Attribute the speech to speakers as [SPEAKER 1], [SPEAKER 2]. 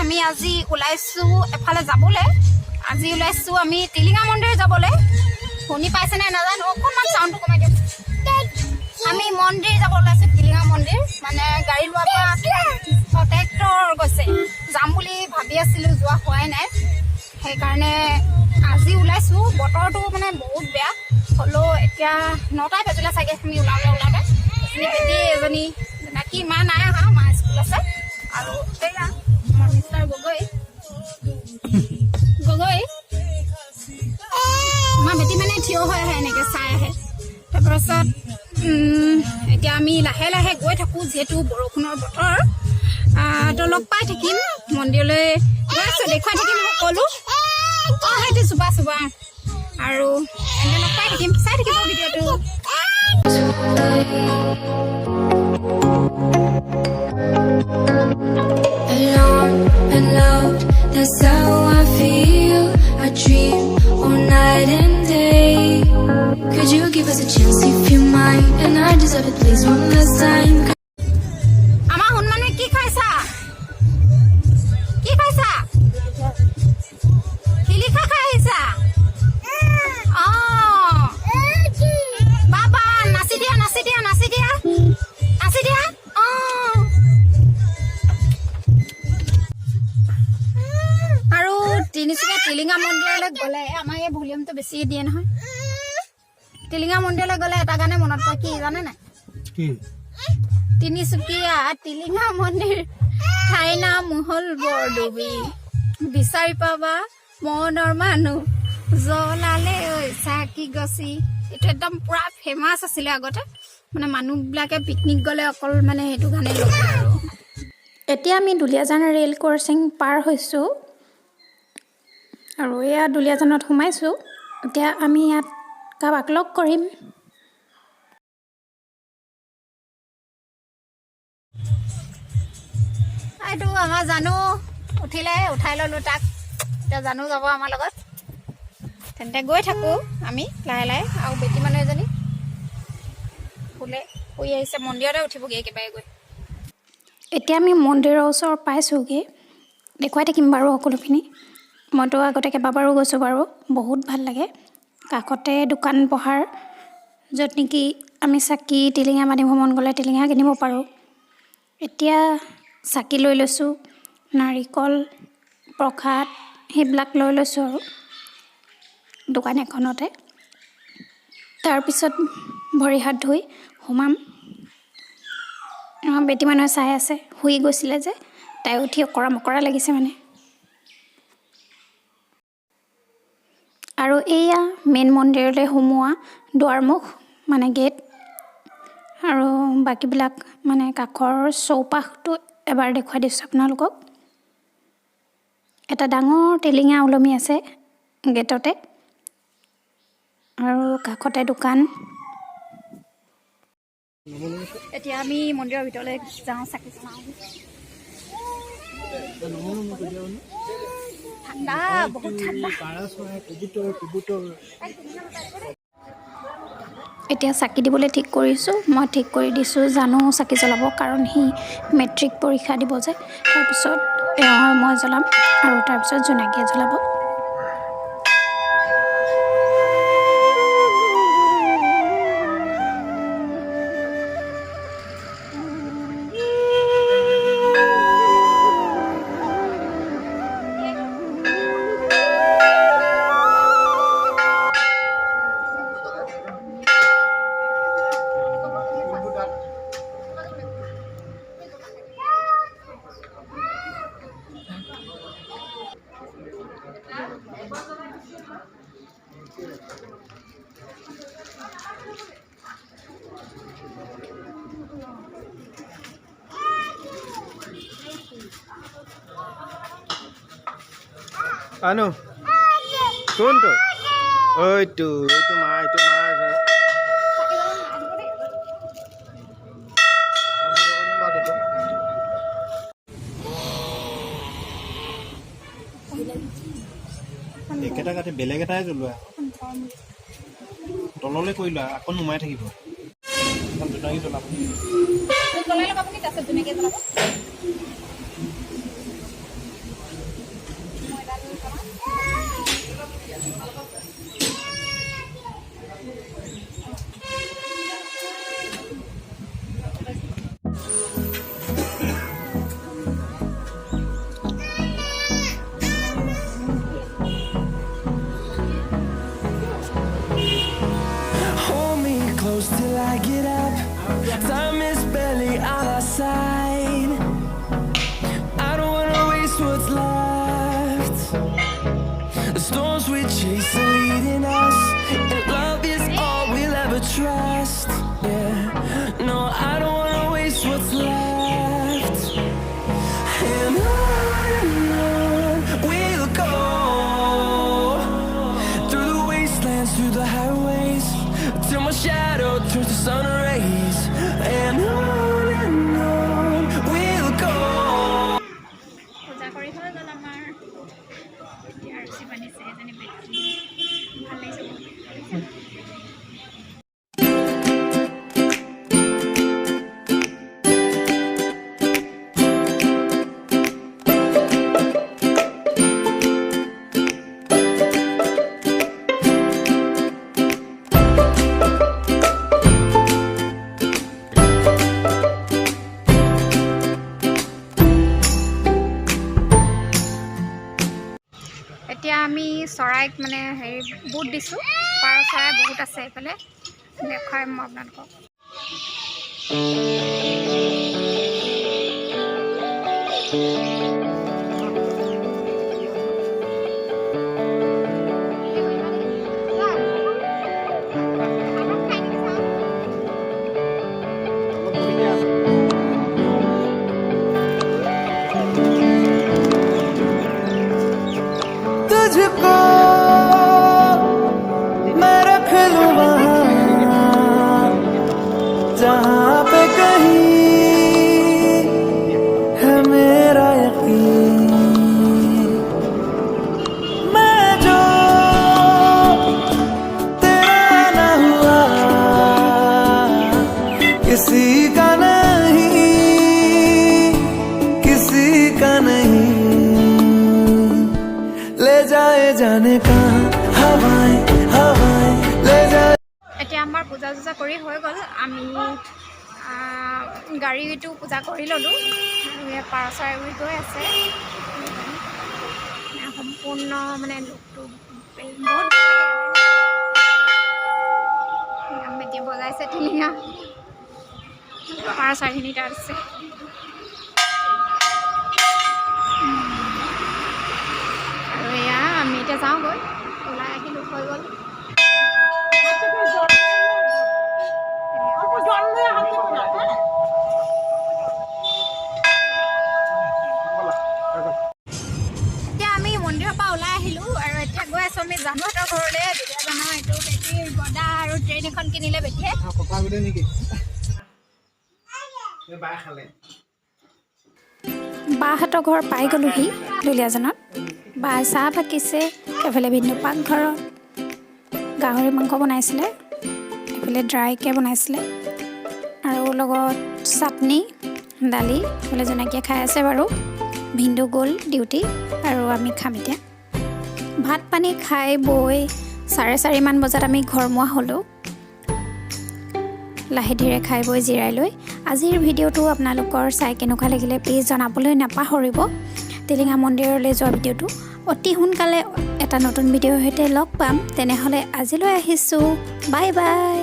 [SPEAKER 1] আমি আজি ওলাইছো এফালে যাবলৈ আজি ওলাইছো আমি টিলিঙা মন্দিৰ যাবলৈ শুনি পাইছে না নাজানো অকণমান সাউন্ডটো কমাই দিম আমি মন্দিৰ যাব ওলাইছো টিলিঙা মন্দিৰ মানে গাড়ী লোৱাৰ পৰা ট্ৰেক্টৰ গৈছে যাম বুলি ভাবি আছিলো যোৱা হোৱাই নাই সেইকাৰণে আজি ওলাইছো বতৰটো মানে বহুত বেয়া হলো এতিয়া 9টা বাজিলে চাগে আমি ওলাওঁতে বেটি এজনী নাকি মা নাই আহা মা স্কুল আছে আৰু এয়া মিষ্টাৰ গগৈ আমাৰ বেটি মানে থিয় হৈ আহে এনেকৈ চাই আহে তাৰপাছত এতিয়া আমি লাহে লাহে গৈ থাকোঁ যিহেতু বৰষুণৰ বতৰ তো লগ পাই থাকিম মন্দিৰলৈ গৈ আছোঁ দেখুৱাই থাকিম সকলো অঁ সেইটো চুবা আৰু এনেকৈ লগ পাই থাকিম চাই থাকিব ভিডিঅ'টো
[SPEAKER 2] And loved, that's how I feel. I dream all night and day. Could you give us a chance if you mind? And I deserve it, please, one last time.
[SPEAKER 1] Ama hunmane ki khaisa? Kili khaisa? Oh. Baba, nasi dia. Oh. আৰু তিনিচুকীয়া টিলিঙা মন্দিৰলৈ গ'লে আমাৰ এই ভলিউমটো বেছি দিয়ে নহয় টিলিঙা মন্দিৰলৈ গ'লে এটা গানে মনত পৰে কি জানে নাই কি তিনিচুকীয়া টিলিঙা মন্দিৰ ঠাই নাম হ'ল বৰডুবি বিচাৰি পাবা মনৰ মানুহ জ্বলালে ঐ চাকি গছি এইটো একদম পুৰা ফেমাছ আছিলে আগতে মানে মানুহবিলাকে পিকনিক গ'লে অকল মানে সেইটো গানে লগায় আৰু এতিয়া আমি দুলীয়াজান ৰেল ক্ৰছিং পাৰ হৈছোঁ আৰু এয়া দুলীয়াজানত সোমাইছোঁ এতিয়া আমি ইয়াত কাৰোবাক লগ কৰিম এইটো আমাৰ জানো উঠাই ল'লোঁ তাক এতিয়া জানো যাব আমাৰ লগত তেন্তে গৈ থাকোঁ আমি লাহে লাহে আৰু বেটি মানুহ এজনী শুই আহিছে মন্দিৰতে উঠিবগৈ একেবাৰে গৈ এতিয়া আমি মন্দিৰৰ ওচৰ পাইছোঁগৈ দেখুৱাই থাকিম বাৰু সকলোখিনি মইতো আগতে কেইবাবাৰো গৈছোঁ বাৰু বহুত ভাল লাগে কাষতে দোকান পোহাৰ য'ত নেকি আমি চাকি টিলিঙা মাটি ভ্ৰমণ গ'লে টিলিঙা কিনিব পাৰোঁ এতিয়া চাকি লৈ লৈছোঁ নাৰিকল প্ৰসাদ সেইবিলাক লৈ লৈছোঁ আৰু দোকান এখনতে তাৰপিছত ভৰি হাত ধুই সোমাম বেটি মানুহে চাই আছে শুই গৈছিলে যে তাই উঠি অকৰা মকৰা লাগিছে মানে আৰু এয়া মেইন মন্দিৰলৈ সোমোৱা দুৱাৰমুখ মানে গেট আৰু বাকীবিলাক মানে কাষৰ চৌপাশটো এবাৰ দেখুৱাই দিছোঁ আপোনালোকক এটা ডাঙৰ টিলিঙা ওলমি আছে গেটতে আৰু কাষতে দোকান এতিয়া আমি মন্দিৰৰ ভিতৰলৈ যাওঁ চাকি জ্বলাওঁ ঠাণ্ডা বহুত ঠাণ্ডা এতিয়া চাকি দিবলৈ ঠিক কৰিছোঁ মই ঠিক কৰি দিছোঁ জানো চাকি জ্বলাব কাৰণ সি মেট্ৰিক পৰীক্ষা দিব যে তাৰপিছত মই জ্বলাম আৰু তাৰপিছত জোনাকীয়ে জ্বলাব
[SPEAKER 3] আনো কোনটো এইটো মা একেটা কাটি বেলেগ এটাই জ্বলোৱা তললৈ কৰি লোৱা আকৌ নুমাই থাকিব ধুনীয়াকৈ জ্বলাব
[SPEAKER 1] জ্বলাই ল'ব আপুনি তাৰপিছত ধুনীয়াকৈ জ্বলাব
[SPEAKER 4] Till I get up, time is barely on our side. I don't wanna waste what's left. The storms we chase are leading us, and love is all we'll ever trust. Yeah, no, I don't wanna waste what's left. And on we'll go, through the wastelands, through the highways, till my shadow turns to sun rays, and on we'll go.
[SPEAKER 1] পূজা কৰি হৈ গ'ল আমাৰ এতিয়া RC বান্ধিছে এজনী বেটি ভাল লাগিছে এতিয়া আমি চৰাইক মানে হেৰি বুট দিছোঁ পাৰ চৰাই বহুত আছে এইফালে দেখুৱাই মই আপোনালোকক
[SPEAKER 4] तुझको मैं रख लूं वहाँ जहाँ पे कहीं है मेरा यकीन मैं जो तेरा ना हुआ किसी का नहीं किसी का नहीं ले जाए जाने का हवाएं हवाएं ले जाए
[SPEAKER 1] এতিয়া আমাৰ পূজা চূজা কৰি হৈ গ'ল আমি গাড়ীটো পূজা কৰি ল'লোঁ আৰু ইয়াত পাৰ চৰাই উৰি গৈ আছে সম্পূৰ্ণ মানে লুকটো বহুত এতিয়া বজাইছে টিলিঙা পাৰ চৰাইখিনি তাত আছে আৰু এয়া আমি এতিয়া যাওঁগৈ ওলাই আহিলোঁ হৈ গ'ল এতিয়া আমি মন্দিৰৰ পৰা ওলাই আহিলোঁ আৰু এতিয়া গৈ আছোঁ আমি জানুহঁতৰ ঘৰলৈ দুলীয়াজানৰ এইটো বেটীৰ গদা আৰু ট্ৰেইন এখন কিনিলে বেটীয়ে বাহঁতৰ ঘৰ পাই গ'লোহি দুলীয়াজানত বা চাহ বাকিছে এইফালে ভিন্ন পাকঘৰত গাহৰি মাংস বনাইছিলে এইফালে ড্ৰাইকৈ বনাইছিলে আৰু লগত চাটনি দালি এইফালে জনাকীয়ে খাই আছে বাৰু ভিন্দু গ'ল ডিউটি আৰু আমি খাম এতিয়া ভাত পানী খাই বৈ 4:30 মান বজাত আমি ঘৰমুৱা হ'লোঁ লাহে ধীৰে খাই বৈ জিৰাই লৈ আজিৰ ভিডিঅ'টো আপোনালোকৰ চাই কেনেকুৱা লাগিলে প্লিজ জনাবলৈ নাপাহৰিব টিলিঙা মন্দিৰলৈ যোৱা ভিডিঅ'টো অতি সোনকালে এটা নতুন ভিডিঅ'ৰ সৈতে লগ পাম তেনেহ'লে আজিলৈ আহিছোঁ বাই বাই